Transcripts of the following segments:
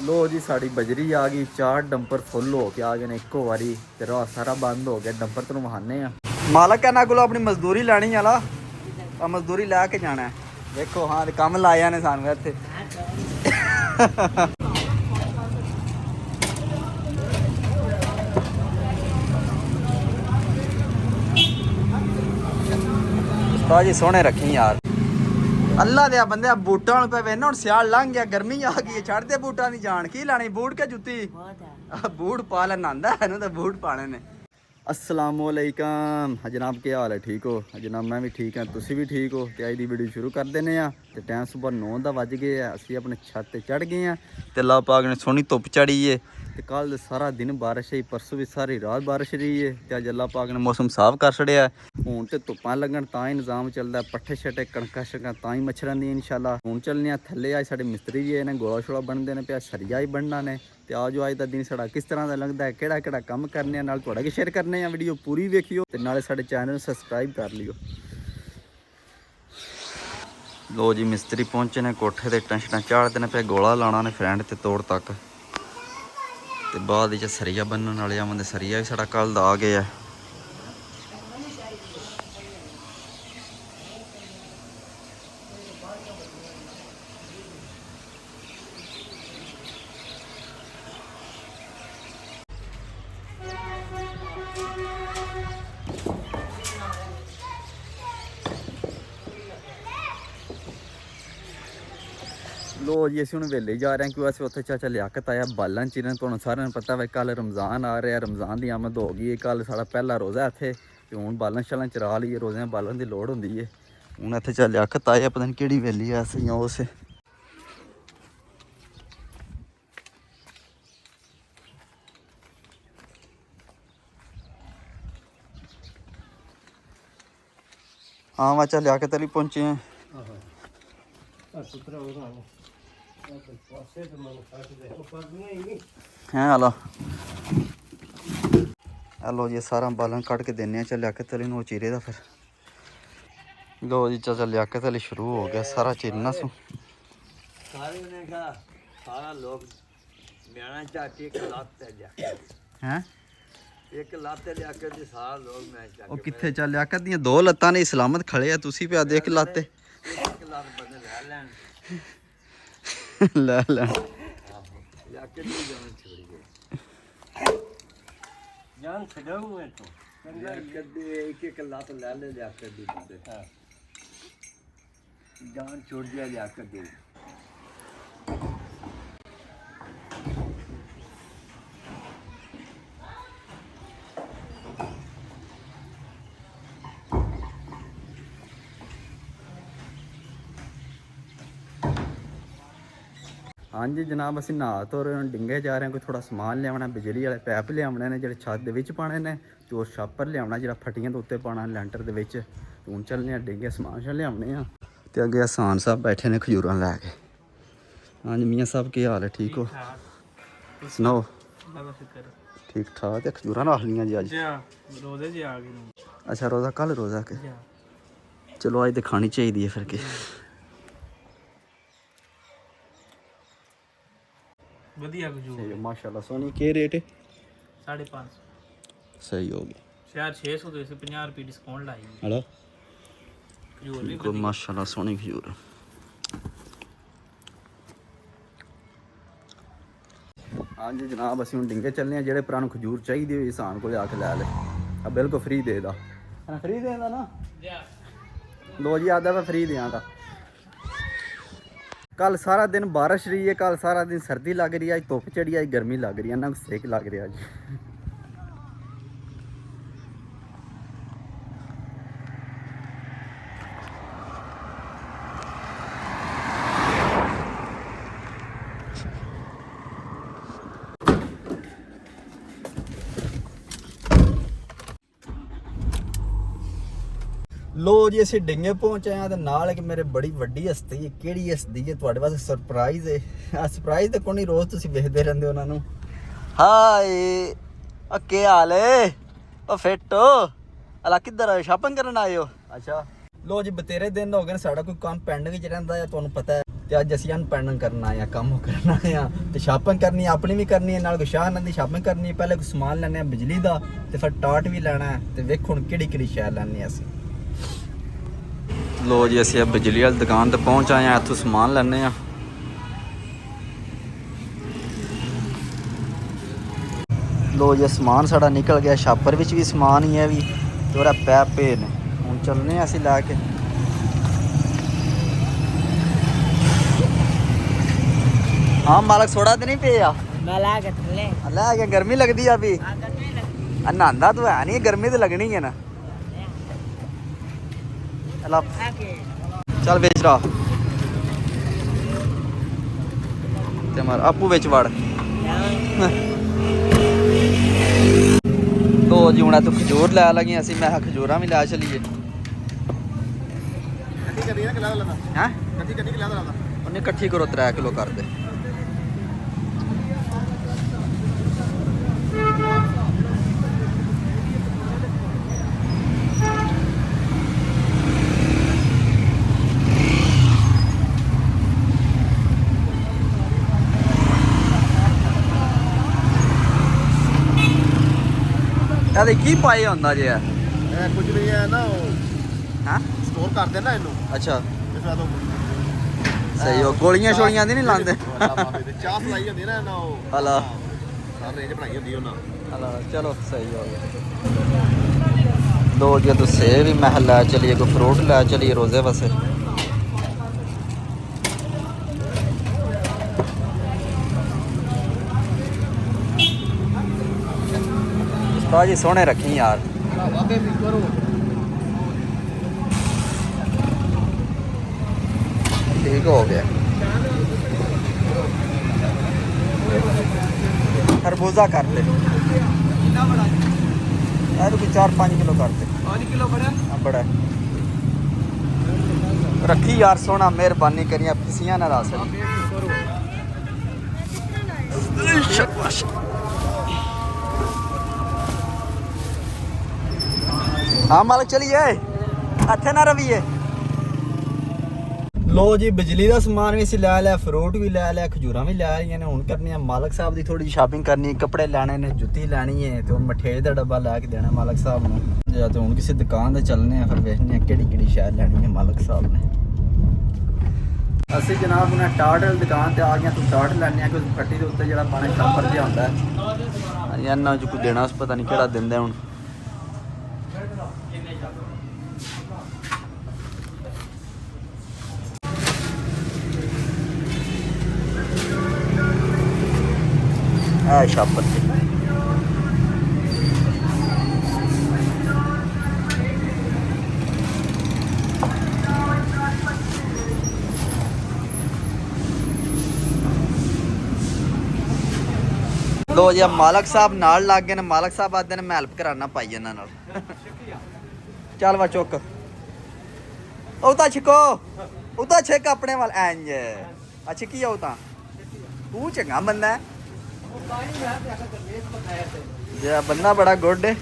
लो जी साड़ी बजरी आ गई, 4 dumper full हो के आ गए ने इक्को वारी ते राह सारा बंद हो गया। डंपर तेन वहाने मालक कहना को अपनी मजदूरी लैनी आला मजदूरी लैके जाना है। देखो हाँ कम लाया ने सानू इत्थे जी सोहने रखी यार अल्लाह दे बंदे बूटा पे वेना हुण सियाल लंघ गया, गर्मी आ गई है, छड़ दे बूटा दी जान की लानी, बूट के जुत्ती बूट पा लेना आंदा है तो बूट पाने ने। अस्सलामुअलैकुम जनाब, क्या हाल है? ठीक हो जनाब? मैं भी ठीक हाँ, तुसी भी ठीक हो? तो अज की वीडियो शुरू कर देने तो टाइम सुबह 9 का वज गए है। असी अपने छत पर चढ़ गए हैं तो अल्लाह पाक ने सोहनी धुप चढ़ी है। तो कल सारा दिन बारिश है, परसों भी सारी रात बारिश रही है। तो अज अल्लाह पाक ने मौसम साफ कर छड़िया है। हूँ तो धुप्पां लगन तां ही निज़ाम चलता, पट्ठे शट्ठे कणकां शणकां तां ही मच्छरां दी इंशाअल्लाह। हूँ चलने थल्ले अज साढ़े मिस्त्री जी ने गोला शोला बनते हैं पे, सरिया ही बनना ने। तो आ जो अज का दिन साढ़ा किस तरह का लगता है, केड़ा केड़ा काम करने नाल तुहाडा के शेयर करने। वीडियो पूरी वेखियो ते नाले साडे चैनल नूं सबसक्राइब कर लियो। लो जी मिस्त्री पहुंचे ने कोठे ते टैंशनां झाड़दे ने पे, गोला लाना ने फ्रेंड ते तोड़ तक ते बाद विच सरिया बनने वाले आवन। सरिया भी साडा कल दा आ गया है। लो जी असीं हुण वेले जा रहे हैं क्योंकि असीं उत्थे चाचा लियाकत आया बालन चिरन। तुहानूं सारिਆਂ ਨੂੰ पता है कल रमज़ान आ रहा है, रमज़ान की आमद हो गई है। कल साड़ा पहला रोज़ा इत्थे ते हुण बालन शालन चरा लीए, रोज़े बालन की लोड़ हुंदी है। हुण इत्थे चाचा लियाकत आया, पता नहीं केड़ी वेली है असीं उस हाँ चाचा लियाकत अली पहुंचे हैं। हैं हलो हेलो जी सारा बालन कट के देने चल लियाकत अली नूं चीरे दा। फिर लो जी चाचा लियाकत अली शुरू हो गया सारा चीरना सू। सारा लोग म्याना चाटी एक लात हैं एक लात लियाकत दी सारा लोग मैं चाटी ओ किथे चल लियाकत दी दो लत्तां ने सलामत खड़े आ, तुसी पे देख लाते एक लात बंदे ले लैन ले ले लियाकत दी जान छोड़ गए, जान छड़ाऊ है तो लियाकत दी एक लात ले ले लियाकत दी बंदे जान छोड़ दिया लियाकत दी। हाँ जी जनाब असीं नहा धो रहे हैं, डिंगे जा रहे हैं। कोई थोड़ा समान लिया, बिजली वाले पैप लिया ने जो छत के पाने ने, तो वो छापर लिया जो फटियां के उत्ते पाना लैंटर के। हूँ चलने डिंगे समान शा लिया तो अगे आसान साहब बैठे ने खजूर लैके। हाँ जी मियाँ साहब क्या हाल है? ठीक हो सुनाओ? ठीक ठाक है। खजूर रख लिया जी अज? अच्छा रोज़ा कल रोज़ा के चलो अज तो खानी चाहिए है फिर के। माशाल्लाह सोनी के रेट है? 550 सही हो गया। शायद 600 ਦੇ 50 ਰੁਪਏ ਡਿਸਕਾਊਂਟ ਲਾਈ हेलो ਖਜੂਰ ਵੀ को माशाल्लाह सोनी खजूर। हाँ जी जनाब असीं हुण डिंगे चलने हैं। जेह्ड़े भरा नूं खजूर चाहिदी होई इंसान कोल आके लै ले, बिल्कुल फ्री देदा फ्री देदा ना। लो जी आदा मैं फ्री देंगा। कल सारा दिन बारिश रही है, कल सारा दिन सर्दी लग रही है, अज धुप चढ़ी है, गर्मी लग रही है ना, सेक लग रहा है अज। लो जी असीं डिंगे पहुंच आए हैं, नाल एक मेरे बड़ी वड्डी हस्ती है। किहड़ी हस्ती है तुहाडे वास्ते सरप्राइज है। सरप्राइज तो कोनी, रोज़ तुसीं वेखदे रहिंदे हो उन्हां नूं। हाय के हाल है? फिट हो? अला किधर आए? शॉपिंग करन आए हो? अच्छा लो जी बतेरे दिन हो गए साड़ा कोई काम पेंडिंग च रहिंदा है, तुहानूं पता है ਤੇ ਅੱਜ ਅਸੀਂ ਅਨਪੈਂਡਿੰਗ ਕਰਨਾ ਆ, ਕੰਮ ਕਰਨਾ ਆ ਤੇ ਸ਼ਾਪਿੰਗ ਕਰਨੀ ਆਪਣੀ ਵੀ ਕਰਨੀ ਹੈ, ਨਾਲ ਗੁਸ਼ਾਨ ਦੀ ਸ਼ਾਪਿੰਗ ਕਰਨੀ ਹੈ। ਪਹਿਲੇ ਕੋਈ ਸਮਾਨ ਲੈਣੇ ਆ ਬਿਜਲੀ ਦਾ ਤੇ ਫਿਰ ਟਾਟ ਵੀ ਲੈਣਾ ਹੈ ਤੇ ਵੇਖ ਹੁਣ ਕਿਹੜੀ ਕਿਹੜੀ ਸ਼ੈ ਲੈਣੀ ਅਸੀਂ। ਲੋ ਜੀ ਅਸੀਂ ਬਿਜਲੀ ਵਾਲੀ ਦੁਕਾਨ ਤੇ ਪਹੁੰਚ ਆਏ ਆ, ਇੱਥੋਂ ਸਮਾਨ ਲੈਣੇ ਆ। ਲੋ ਜੀ ਸਮਾਨ ਸਾਡਾ ਨਿਕਲ ਗਿਆ, ਛਾਪਰ ਵਿੱਚ ਵੀ ਸਮਾਨ ਹੀ ਹੈ ਵੀ ਤੇ ਉਹਦਾ ਪੈਪ ਪੇ ਨੇ। ਹੁਣ ਚੱਲਨੇ ਆ ਅਸੀਂ ਲੈ ਕੇ। हाँ मालक सोड़ा तो नहीं पे आ ले आ गर्मी लगती है अभी नहांदा तो है नहीं, गर्मी तो लगनी है ना। चल बेच रहा ते मार आपू बेच वड़ तो जी हूँ तू खजूर लै लगी असी, मैं खजूर भी लै चलीए। हैं उन्हें कट्ठी करो 3 किलो कर दे। ਇਹਦੇ ਕੀ ਪਾਏ ਹੁੰਦਾ ਜੇ ਇਹ ਕੁਝ ਨਹੀਂ ਹੈ ਨਾ, ਉਹ ਹਾਂ ਸਟੋਰ ਕਰਦੇ ਨਾ ਇਹਨੂੰ। ਅੱਛਾ ਇਸ ਵਾਰ ਸਹੀ, ਉਹ ਗੋਲੀਆਂ ਸ਼ੋਲੀਆਂ ਦੀ ਨਹੀਂ ਲਾਉਂਦੇ। ਚਾਹ ਫਲਾਈ ਹੁੰਦੀ ਨਾ ਨਾ, ਉਹ ਹਲਾ ਸਾਰ ਰੇਂਜ ਬਣਾਈ ਹੁੰਦੀ ਉਹਨਾਂ। ਹਲਾ ਚਲੋ ਸਹੀ ਹੋ ਗਿਆ। ਦੋ ਜੀ ਤੂੰ ਸੇਬ ਵੀ ਮੈਂ ਲੈ ਚਲੀਏ, ਕੋਈ ਫਰੂਟ ਲੈ ਚਲੀਏ ਰੋਜ਼ੇ ਵਾਸਤੇ। जी सोने रखी यार। ठीक हो गया। खरबूजा कर दे यार, 4-5 किलो कर दे। 5 किलो बड़ा? हाँ बड़ा रखी यार, सोना मेहरबानी करिया, फिसियां ना रस। हाँ मालक चलिए इत्थे ना रवीए। लो जी बिजली का समान भी असीं लै लिया, फ्रूट भी लै लिया, खजूरां भी लै लिया ने। हुण करनी है मालक साहब की थोड़ी शॉपिंग करनी, कपड़े लैने ने, जुत्ती लैनी है ते मठेज का डब्बा लैके देना मालक साहब नूं। ते हुण किसी दुकान ते चलने आ, फिर वेखने किहड़ी शै लैनी है मालक साहब ने। असीं जनाब हुण टाट वाली दुकान ते आ गए। तो टाट लैने आ, कोई फट्टी दे उत्ते जिहड़ा पाने शापर जिहा हुंदा है, इन्हां च कोई देना पता नहीं किहड़ा दिंदा हुण। शापर लो जी मालक साहब नाल लग गए ने। मालक साहब आते ने मैं हेल्प कराना पाई इन्हां नाल। चल वा चुक उता छिको, उता छिक अपने वाल इंज छिकी जाओ। ता तू चंगा बंदा है जे, बंदा बड़ा गुड है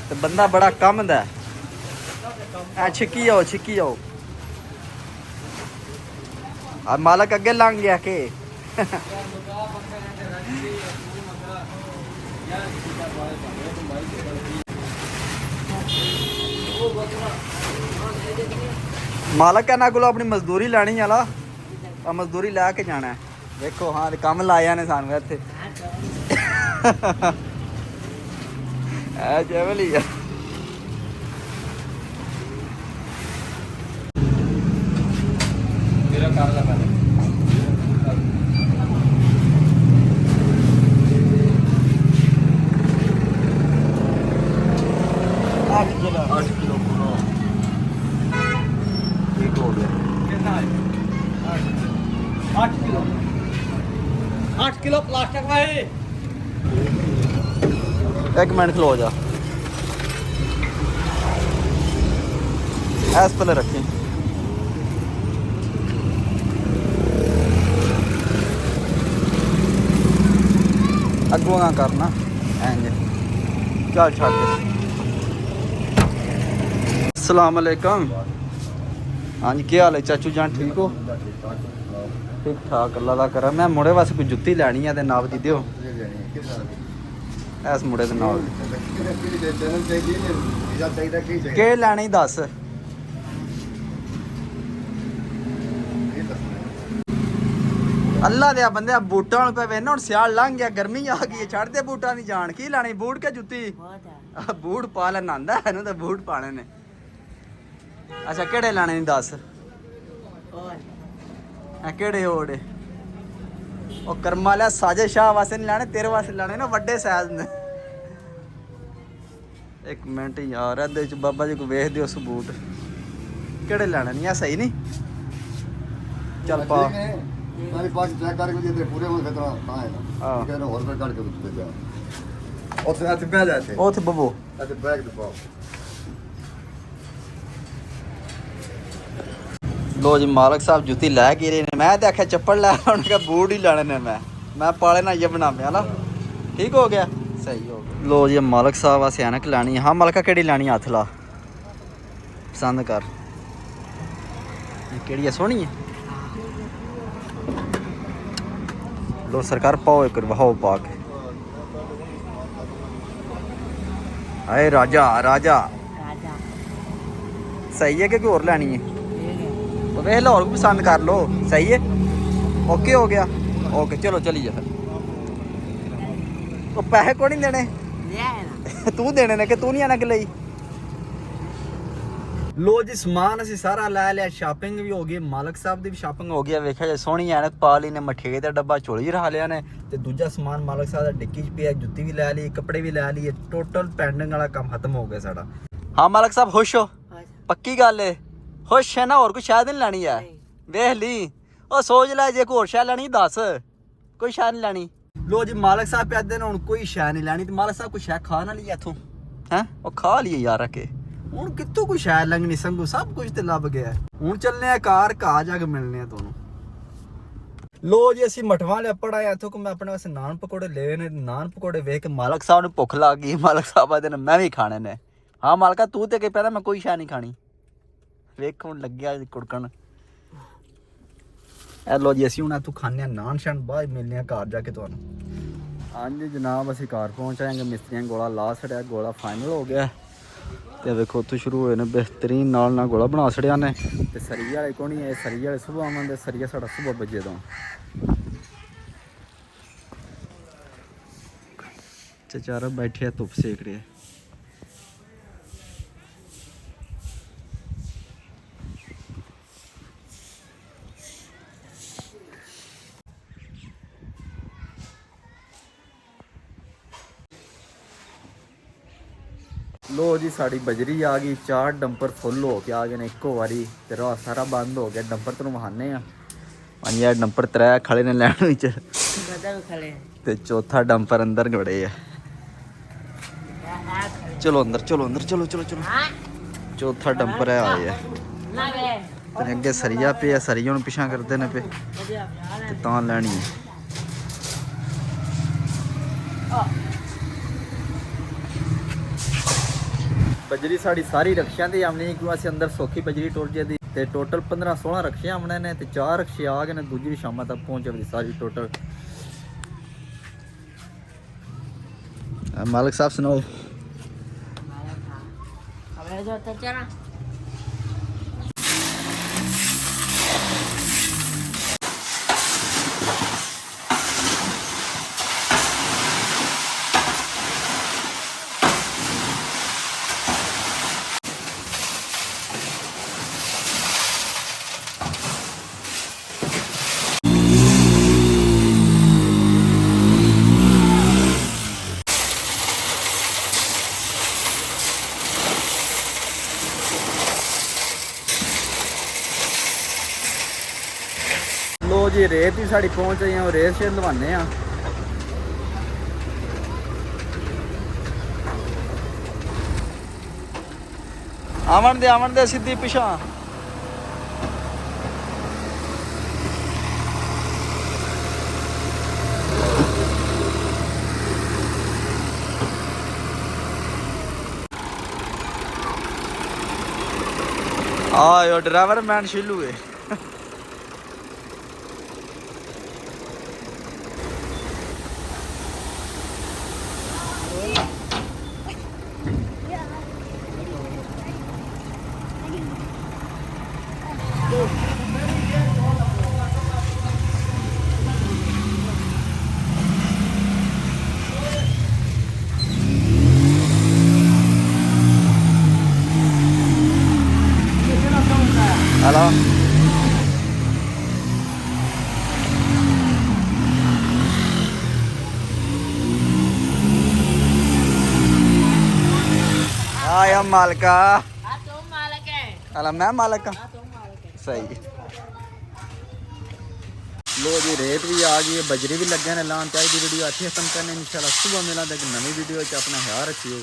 तो बंदा बड़ा कम दा है। छिकी जाओ छिकी जाओ। अब मालक अगे लंघ गया के मालक कहना को अपनी मजदूरी लैनी वाला, मजदूरी लैके जाना है। देखो हाँ कम लाया ने सानू इत्थे जैवल ही है। ठीक हो गया। 8 किलो प्लास्टिक भाई। एक मिनट खलो जा, ऐस पहले रखें। अगों ना करना एंज। चल छड़ दे। अस्सलाम वालेकुम। हाँ जी क्या हाल है चाचू जान, ठीक हो? ਠੀਕ ਠਾਕ ਅੱਲਾ ਦਾ ਕਰਮ। ਮੈਂ ਮੁੰਡੇ ਵਾਸਤੇ ਕੋਈ ਜੁੱਤੀ ਲੈਣੀ ਆ ਤੇ ਨਾਪ ਦੀ ਦਿਓ ਇਸ ਮੁੰਡੇ ਦੇ ਨਾਲ ਕਿ ਲੈਣੀ ਦੱਸ। ਅੱਲਾ ਦੇ ਬੰਦੇ ਬੂਟਾਂ ਨੂੰ ਪਏ ਵੇਨਾ ਹੁਣ ਸਿਆਲ ਲੰਘ ਗਿਆ ਗਰਮੀ ਆ ਗਈ ਛੱਡ ਦੇ ਬੂਟਾਂ ਦੀ ਜਾਣ ਕੀ ਲੈਣੀ ਬੂਟ ਕੇ ਜੁੱਤੀ ਬੂਟ ਪਾ ਲੈਣਾ ਆਂਦਾ ਇਹਨੂੰ ਤਾਂ ਬੂਟ ਪਾਣੇ ਨੇ। ਅੱਛਾ ਕਿਹੜੇ ਲੈਣੇ ਨਹੀਂ ਦੱਸ ਆ ਕਿਹੜੇ ਓੜੇ ਉਹ ਕਰਮਾ ਲਿਆ ਸਾਜੇ ਸ਼ਾਹ ਵਾਸਤੇ ਨਹੀਂ ਲੈਣੇ ਤੇਰੇ ਵਾਸਤੇ ਲੈਣੇ ਨਾ ਵੱਡੇ ਸਾਈਜ਼ ਨੇ। ਇੱਕ ਮਿੰਟ ਯਾਰ ਇਹਦੇ ਚ ਬਾਬਾ ਜੀ ਕੋ ਵੇਖ ਦਿਓ ਸਬੂਤ ਕਿਹੜੇ ਲੈਣੇ ਨਹੀਂ ਆ ਸਹੀ ਨਹੀਂ ਚੱਲ ਪਾ ਸਾਰੀ ਪਾਸ ਚੈੱਕ ਕਰਕੇ ਜੇ ਪੂਰੇ ਹੋਣ ਫਿਰ ਤਾਂ ਹੈ ਨਾ ਠੀਕ ਹੈ ਨਾ ਹੋਰ ਕੋਈ ਕੱਢ ਕੇ ਉੱਤੇ ਜਾ ਉੱਥੇ ਇੱਥੇ ਬਹਿ ਜਾ ਇੱਥੇ ਉੱਥੇ ਬਬੋ ਇੱਥੇ ਬੈਗ ਦੇ ਪਾਓ। ਲੋ ਜੀ ਮਾਲਕ ਸਾਹਿਬ ਜੁੱਤੀ ਲੈ ਕੇ ਰਹੇ ਨੇ ਮੈਂ ਤੇ ਆਖਿਆ ਚੱਪਲ ਲੈ ਹੁਣ ਕਿ ਬੂਟ ਹੀ ਲੈਣੇ ਨੇ ਮੈਂ ਪਾਲੇ ਨਾ ਇਹ ਬਣਾਵਿਆ ਲਾ ਠੀਕ ਹੋ ਗਿਆ ਸਹੀ ਹੋ ਗਿਆ। ਲੋ ਜੀ ਮਾਲਕ ਸਾਹਿਬ ਵਾਸਤੇ ਐਨਕ ਲੈਣੀ ਹਾਂ ਮਾਲਕਾ ਕਿਹੜੀ ਲੈਣੀ ਹੱਥ ਲਾ ਪਸੰਦ ਕਰ ਕਿਹੜੀ ਹੈ ਸੋਹਣੀ ਹੈ। ਲੋ ਸਰਕਾਰ ਪਾਓ ਇੱਕ ਵਹਾਓ ਪਾ ਕੇ ਆਏ ਰਾਜਾ ਰਾਜਾ ਸਹੀ ਹੈ ਕਿ ਕੋਈ ਹੋਰ ਲੈਣੀ ਹੈ ਵੇਖ ਲਓ ਹੋਰ ਪਸੰਦ ਕਰ ਲੋ ਸਹੀ ਹੈ ਓਕੇ ਹੋ ਗਿਆ ਓਕੇ ਚਲੋ ਚਲੀਏ ਫਿਰ। ਉਹ ਪੈਸੇ ਕੋਈ ਨਹੀਂ ਦੇਣੇ ਤੂੰ ਦੇਣੇ ਨੇ ਕਿ ਤੂੰ ਨਹੀਂ ਆਣਾ ਕਿ ਲਈ। ਲੋ ਜੀ ਸਮਾਨ ਅਸੀਂ ਸਾਰਾ ਲੈ ਲਿਆ ਸ਼ਾਪਿੰਗ ਵੀ ਹੋ ਗਈ ਮਾਲਕ ਸਾਹਿਬ ਦੀ ਵੀ ਸ਼ਾਪਿੰਗ ਹੋ ਗਈ ਵੇਖਿਆ ਜੇ ਸੋਹਣੀ ਐਨਕ ਪਾ ਲਈ ਨੇ ਮਠੇ ਦਾ ਡੱਬਾ ਝੋਲੀ ਰਹਾ ਲਿਆ ਨੇ ਤੇ ਦੂਜਾ ਸਮਾਨ ਮਾਲਕ ਸਾਹਿਬ ਦਾ ਡਿੱਕੀ 'ਚ ਪਿਆ ਜੁੱਤੀ ਵੀ ਲੈ ਲਈ ਕੱਪੜੇ ਵੀ ਲੈ ਲਈ ਟੋਟਲ ਪੈਂਡਿੰਗ ਵਾਲਾ ਕੰਮ ਖਤਮ ਹੋ ਗਿਆ ਸਾਡਾ। ਹਾਂ ਮਾਲਕ ਸਾਹਿਬ ਖੁਸ਼ ਹੋ ਪੱਕੀ ਗੱਲ ਏ ਖੁਸ਼ ਹੈ ਨਾ ਹੋਰ ਕੋਈ ਸ਼ਾਇਦ ਨਹੀਂ ਲੈਣੀ ਹੈ ਵੇਖ ਲਈ ਉਹ ਸੋਚ ਲੈ ਜੇ ਕੋਈ ਹੋਰ ਸ਼ਾਇਦ ਲੈਣੀ ਦੱਸ ਕੋਈ ਸ਼ਾਇਦ ਨਹੀਂ ਲੈਣੀ। ਲੋ ਜੀ ਮਾਲਕ ਸਾਹਿਬ ਪਿਆਦੇ ਨੇ ਹੁਣ ਕੋਈ ਸ਼ਾਇਦ ਨਹੀਂ ਲੈਣੀ ਤੇ ਮਾਲਕ ਸਾਹਿਬ ਕੋਈ ਸ਼ਾਇਦ ਖਾ ਨਾ ਲਈ ਇੱਥੋਂ ਹੈ ਉਹ ਖਾ ਲਈਏ ਯਾਰ ਰੱਖੇ ਹੁਣ ਕਿੱਥੋਂ ਕੋਈ ਸ਼ਾਇਦ ਲੰਘਣੀ ਸੰਗੂ ਸਭ ਕੁਝ ਤੇ ਲੱਭ ਗਿਆ ਹੁਣ ਚੱਲਨੇ ਆ ਕਾਰ ਘਾ ਜਾ ਕੇ ਮਿਲਨੇ ਆ ਤੁਹਾਨੂੰ। ਲੋ ਜੀ ਅਸੀਂ ਮਠਵਾ ਲਿਆ ਪੜਾਇਆ ਇੱਥੋਂ ਕਿ ਮੈਂ ਆਪਣੇ ਵਾਸਤੇ ਨਾਨ ਪਕੌੜੇ ਲੈ ਨੇ ਨਾਨ ਪਕੌੜੇ ਵੇਖ ਕੇ ਮਾਲਕ ਸਾਹਿਬ ਨੂੰ ਭੁੱਖ ਲੱਗ ਗਈ ਮਾਲਕ ਸਾਹਿਬ ਆਦੇ ਨੇ ਮੈਂ ਵੀ ਖਾਣੇ ਨੇ। ਹਾਂ ਮਾਲਕਾ ਤੂੰ ਤੇ ਕੀ ਪਹਿਲਾਂ ਮੈਂ ਕੋਈ ਸ਼ਾਇਦ ਨਹੀਂ ਖਾਣੀ ਵੇਖ ਹੁਣ ਲੱਗਿਆ ਕੁੜਕਣ। ਇਹ ਲੋ ਜੀ ਅਸੀਂ ਹੁਣ ਇੱਥੋਂ ਖਾਣੇ ਆ ਨਾਨ ਸ਼ਾਨ ਬਾਅਦ ਮਿਲਨੇ ਆ ਘਰ ਜਾ ਕੇ ਤੁਹਾਨੂੰ। ਹਾਂਜੀ ਜਨਾਬ ਅਸੀਂ ਘਰ ਪਹੁੰਚ ਆਏਗੇ ਮਿਸਤਰੀਆਂ ਗੋਲਾ ਲਾ ਛੜਿਆ ਗੋਲਾ ਫਾਈਨਲ ਹੋ ਗਿਆ ਤੇ ਵੇਖੋ ਉੱਥੋਂ ਸ਼ੁਰੂ ਹੋਏ ਨੇ ਬਿਹਤਰੀਨ ਨਾਲ ਗੋਲਾ ਬਣਾ ਛੜਿਆ ਨੇ ਤੇ ਸਰੀਏ ਵਾਲੇ ਕੋਣੀ ਹੈ ਸਰੀਏ ਵਾਲੇ ਸੁਬਹ ਆਵਾਂਗੇ ਸਰੀਆ ਸਾਡਾ ਸੁਬਹ ਵਜੇ ਤੋਂ ਚਾਚਾ ਬੈਠੇ ਧੁੱਪ ਸੇਕ ਰਹੇ। ਲੋ ਜੀ ਸਾਡੀ ਬਜਰੀ ਆ ਗਈ 4 ਡੰਪਰ ਫੁੱਲ ਹੋ ਕੇ ਆ ਗਏ ਨੇ ਇੱਕੋ ਵਾਰੀ ਤੇ ਰਾਹ ਸਾਰਾ ਬੰਦ ਹੋ ਗਿਆ ਡੰਪਰ ਤੈਨੂੰ ਵਹਾਨੇ ਆ 5 ਡੰਪਰ 3 ਖੜੇ ਨੇ ਲੈਣ ਵਿੱਚ ਤੇ ਚੌਥਾ ਡੰਪਰ ਅੰਦਰ ਗੜੇ ਆ। ਚਲੋ ਅੰਦਰ ਚਲੋ ਅੰਦਰ ਚਲੋ ਚਲੋ ਚਲੋ ਚੌਥਾ ਡੰਪਰ ਆਏ ਆ ਤੇ ਅੱਗੇ ਸਰੀਆ ਪਿਆ ਸਰੀਆ ਨੂੰ ਪਿਛਾ ਕਰਦੇ ਨੇ ਪਏ ਤੇ ਤਾਂ ਲੈਣੀ ਹੈ। ਬਜਰੀ ਸਾਡੀ ਸਾਰੀ ਰਕਸ਼ਿਆਂ ਤੇ ਆਉਣੀ ਕਿਉਂ ਅਸੀਂ ਅੰਦਰ ਸੌਖੀ ਬਜਰੀ ਟੁੱਟ ਜਾਂਦੀ ਤੇ ਟੋਟਲ 15-16 ਰਕਸ਼ੇ ਆਉਣੇ ਨੇ ਤੇ 4 ਰਕਸ਼ੇ ਆ ਗਏ ਨੇ ਦੂਜੀ ਵੀ ਸ਼ਾਮਾਂ ਤੱਕ ਪਹੁੰਚ ਜਾਵੇਗੀ ਸਾਰੀ ਟੋਟਲ। ਮਾਲਕ ਸਾਹਿਬ ਸੁਣਾਓ। ਲੋ ਜੀ ਰੇਤ ਵੀ ਸਾਡੀ ਪਹੁੰਚ ਗਈ ਆ ਰੇਤ ਸ਼ੇਰ ਲਵਾਨੇ ਆ। ਆਵਣ ਦੇ ਸਿੱਧੀ ਪਿਛਾ ਆਇਓ ਡਰਾਈਵਰ ਮੈਨ ਸ਼ਿਲੂ ਹੈ। ਮਾਲਕਾ ਆ ਤੂੰ ਮਾਲਕ ਹੈ ਹਲਾ ਮੈਂ ਮਾਲਕ ਆ ਤੂੰ ਮਾਲਕ ਹੈ ਸਹੀ। ਲੋ ਜੀ ਰੇਤ ਵੀ ਆ ਗਈ ਹੈ, ਬਜਰੀ ਵੀ ਲੱਗਿਆ ਨੇ ਲਾਉਣ। ਤੇ ਅੱਜ ਦੀ ਵੀਡੀਓ ਇੱਥੇ ਖਤਮ ਕਰਨੇ, ਇਨਸ਼ਾਅੱਲਾ ਸੁਬਹ ਮਿਲਾਂਗੇ ਇੱਕ ਨਵੀਂ ਵੀਡੀਓ 'ਚ। ਆਪਣਾ ਖਿਆਲ ਰੱਖਿਓ।